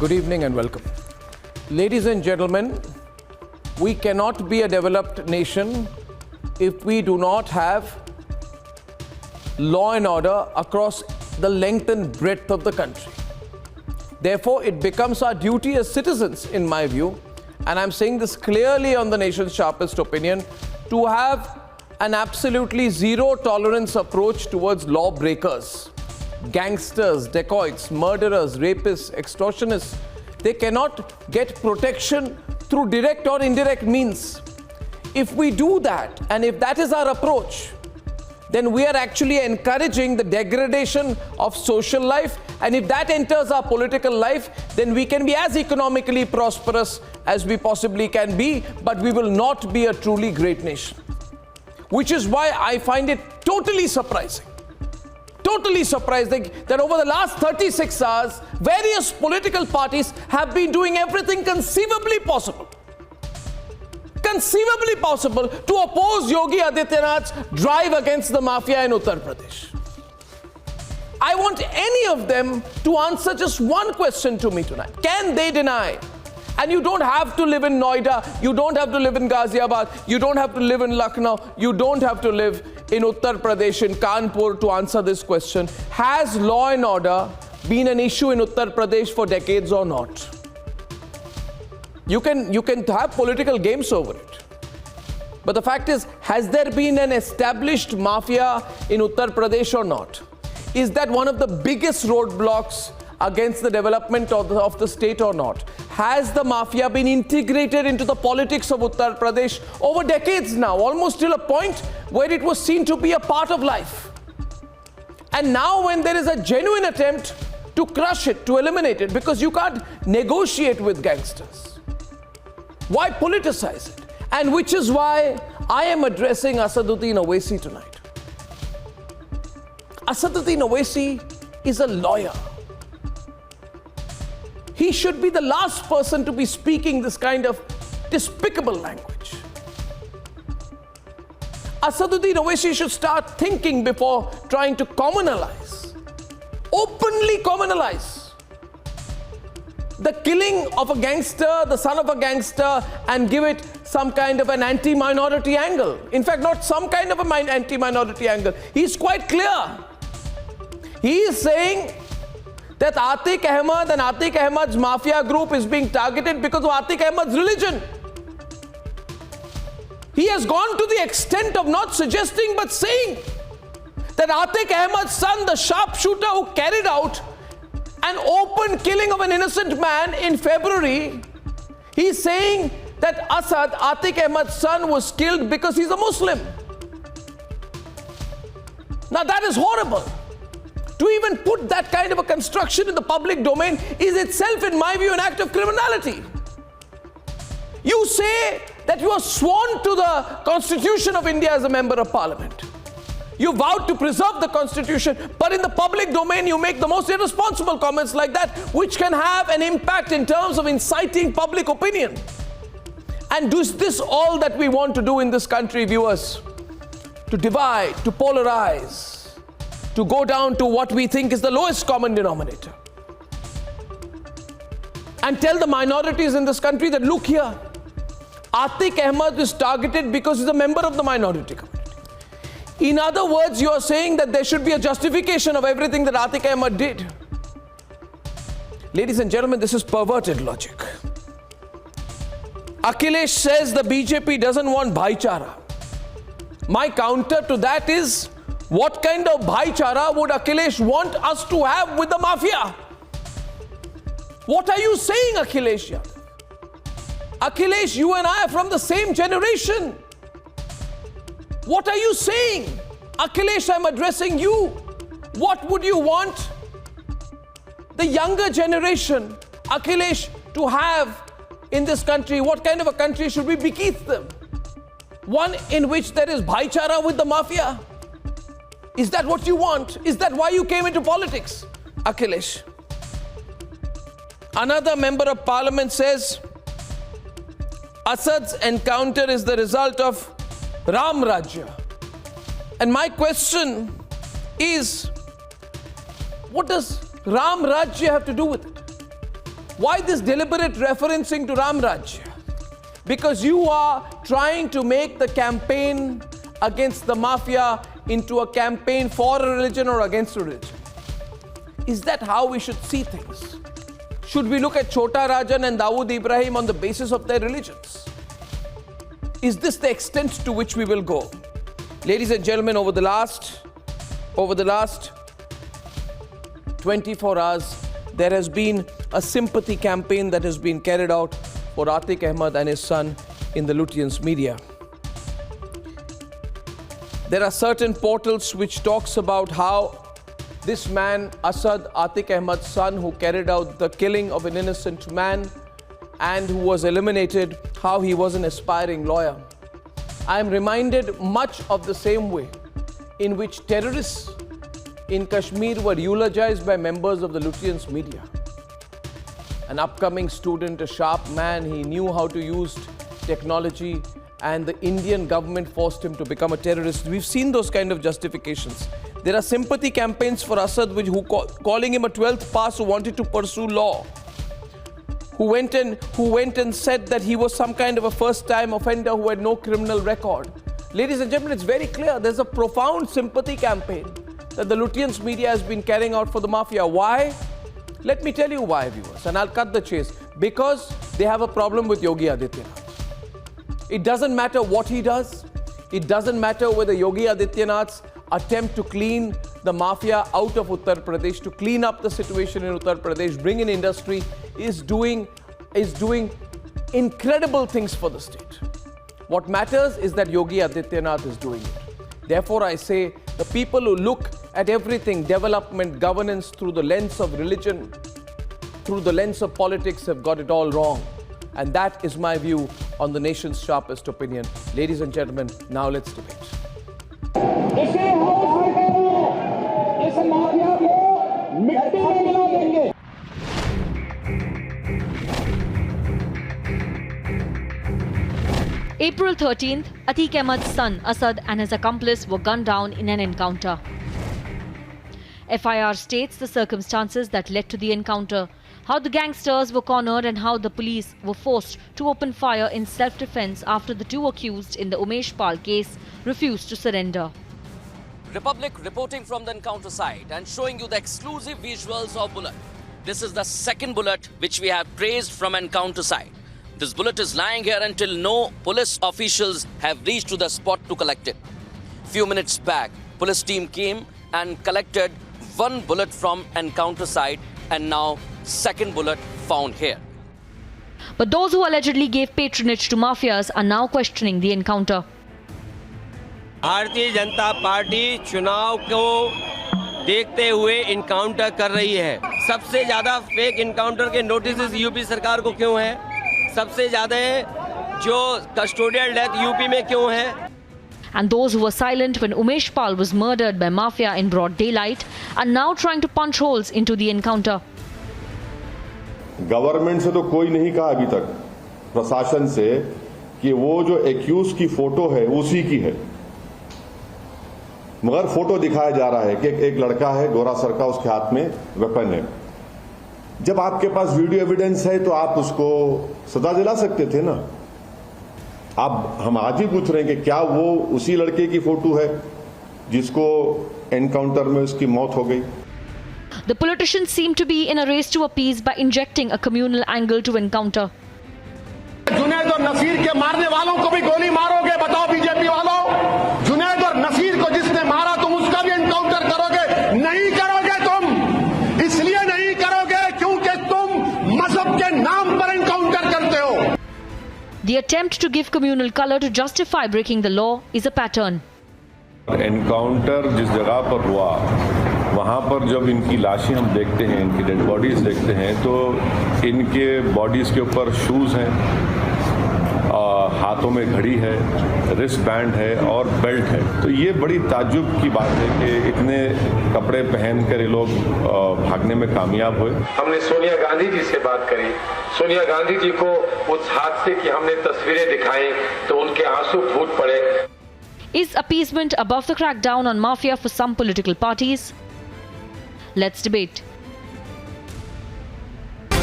Good evening and welcome. Ladies and gentlemen, we cannot be a developed nation if we do not have law and order across the length and breadth of the country. Therefore, it becomes our duty as citizens, in my view, and I'm saying this clearly on the nation's sharpest opinion, to have an absolutely zero tolerance approach towards lawbreakers, gangsters, dacoits, murderers, rapists, extortionists. They cannot get protection through direct or indirect means. If we do that, and if that is our approach, then we are actually encouraging the degradation of social life. And if that enters our political life, then we can be as economically prosperous as we possibly can be, but we will not be a truly great nation. Which is why I find it totally surprising that over the last 36 hours, various political parties have been doing everything conceivably possible to oppose Yogi Adityanath's drive against the mafia in Uttar Pradesh. I want any of them to answer just one question to me tonight. Can they deny? And you don't have to live in Noida, you don't have to live in Ghaziabad, you don't have to live in Lucknow, you don't have to live in Uttar Pradesh, in Kanpur to answer this question. Has law and order been an issue in Uttar Pradesh for decades or not? You can have political games over it. But the fact is, has there been an established mafia in Uttar Pradesh or not? Is that one of the biggest roadblocks against the development of the state or not? Has the mafia been integrated into the politics of Uttar Pradesh over decades now, almost till a point where it was seen to be a part of life? And now when there is a genuine attempt to crush it, to eliminate it, because you can't negotiate with gangsters, why politicize it? And which is why I am addressing Asaduddin Owaisi tonight. Asaduddin Owaisi is a lawyer. He should be the last person to be speaking this kind of despicable language. Asaduddin Owaisi should start thinking before trying to communalize, openly communalize the killing of a gangster, the son of a gangster, and give it some kind of an anti-minority angle. In fact, not some kind of an anti-minority angle. He's quite clear. He is saying that Atiq Ahmed and Atiq Ahmed's mafia group is being targeted because of Atiq Ahmed's religion. He has gone to the extent of not suggesting but saying that Atiq Ahmed's son, the sharpshooter who carried out an open killing of an innocent man in February, he's saying that Atiq Ahmed's son, was killed because he's a Muslim. Now that is horrible. To even put that kind of a construction in the public domain is itself, in my view, an act of criminality. You say that you are sworn to the Constitution of India as a member of Parliament. You vowed to preserve the Constitution, but in the public domain you make the most irresponsible comments like that, which can have an impact in terms of inciting public opinion. And is this all that we want to do in this country, viewers? To divide, to polarize, to go down to what we think is the lowest common denominator, and tell the minorities in this country that, look here, Atiq Ahmed is targeted because he's a member of the minority community. In other words, you are saying that there should be a justification of everything that Atiq Ahmed did. Ladies and gentlemen, this is perverted logic. Akhilesh says the BJP doesn't want bhaichara. My counter to that is, what kind of bhaichara would Akhilesh want us to have with the mafia? What are you saying, Akhilesh Yadav? Akhilesh, you and I are from the same generation. What are you saying? Akhilesh, I'm addressing you. What would you want the younger generation, Akhilesh, to have in this country? What kind of a country should we bequeath them? One in which there is bhaichara with the mafia? Is that what you want? Is that why you came into politics, Akhilesh? Another member of parliament says Asad's encounter is the result of Ram Rajya. And my question is, what does Ram Rajya have to do with it? Why this deliberate referencing to Ram Rajya? Because you are trying to make the campaign against the mafia into a campaign for a religion or against a religion. Is that how we should see things? Should we look at Chota Rajan and Dawood Ibrahim on the basis of their religions? Is this the extent to which we will go? Ladies and gentlemen, over the last 24 hours, there has been a sympathy campaign that has been carried out for Asad Ahmed and his son in the Lutyens media. There are certain portals which talks about how this man, Asad Ahmed's son, who carried out the killing of an innocent man and who was eliminated, how he was an aspiring lawyer. I am reminded much of the same way in which terrorists in Kashmir were eulogized by members of the Lutyens media. An upcoming student, a sharp man, he knew how to use technology, and the Indian government forced him to become a terrorist. We've seen those kind of justifications. There are sympathy campaigns for Asad, calling him a 12th pass who wanted to pursue law, who went and said that he was some kind of a first-time offender who had no criminal record. Ladies and gentlemen, it's very clear. There's a profound sympathy campaign that the Lutyens media has been carrying out for the mafia. Why? Let me tell you why, viewers, and I'll cut the chase. Because they have a problem with Yogi Adityanath. It doesn't matter what he does. It doesn't matter whether Yogi Adityanath's attempt to clean the mafia out of Uttar Pradesh, to clean up the situation in Uttar Pradesh, bring in industry, is doing incredible things for the state. What matters is that Yogi Adityanath is doing it. Therefore, I say the people who look at everything, development, governance, through the lens of religion, through the lens of politics, have got it all wrong. And that is my view on the nation's sharpest opinion. Ladies and gentlemen, now let's debate. April 13th, Asad Ahmed's son Asad and his accomplice were gunned down in an encounter. FIR states the circumstances that led to the encounter, how the gangsters were cornered and how the police were forced to open fire in self-defense after the two accused in the Umesh Pal case refused to surrender. Republic reporting from the encounter site and showing you the exclusive visuals of bullet. This is the second bullet which we have traced from encounter site. This bullet is lying here until no police officials have reached to the spot to collect it. Few minutes back, police team came and collected one bullet from encounter site, and now second bullet found here. But those who allegedly gave patronage to mafias are now questioning the encounter. Bharatiya Janata party चुनाव को देखते हुए encounter कर रही है। सबसे ज्यादा fake encounter के नोटिस यूपी सरकार को क्यों है? सबसे ज्यादा जो कस्टोडियल डेथ यूपी में क्यों है? And those who were silent when Umesh Pal was murdered by mafia in broad daylight are now trying to punch holes into the encounter. Government से तो कोई नहीं कहा अभी तक, प्रशासन से, कि वो जो एक्यूज की फोटो है उसी की है, मगर फोटो दिखाया जा रहा है कि एक लड़का है गोरा सर का, उसके हाथ में वेपन है। जब आपके पास वीडियो एविडेंस है तो आप उसको सजा दिला सकते थे ना। अब हम आज ही पूछ रहे हैं कि क्या वो उसी लड़के की फोटो है जिसको एनकाउंटर में उसकी मौत हो गई। The politicians seem to be in a race to appease by injecting a communal angle to encounter. Junaid और नसीर के मारने वालों को भी गोली मारोगे? बताओ बीजेपी वालों, जुनैद और नसीर को जिसने मारा तुम उसका भी एनकाउंटर करोगे? नहीं करोगे तुम। इसलिए नहीं करोगे क्योंकि तुम मजहब के नाम पर एनकाउंटर करते हो। The attempt to give communal color to justify breaking the law is a pattern. Encounter जिस जगह पर हुआ वहाँ पर जब इनकी लाशें हम देखते हैं, इनकी डेड बॉडीज देखते हैं, तो इनके बॉडीज के ऊपर शूज़ हैं, हाथों में घड़ी है, रिस्ट बैंड है और बेल्ट है। तो ये बड़ी ताज्जुब की बात है कि इतने कपड़े पहनकर ये लोग भागने में कामयाब हुए। हमने सोनिया गांधी जी से बात करी, सोनिया गांधी जी को उस हादसे की हमने तस्वीरें दिखाई तो उनके आंसू फूट पड़े। Is appeasement above the crackdown on mafia for some political parties? Let's debate.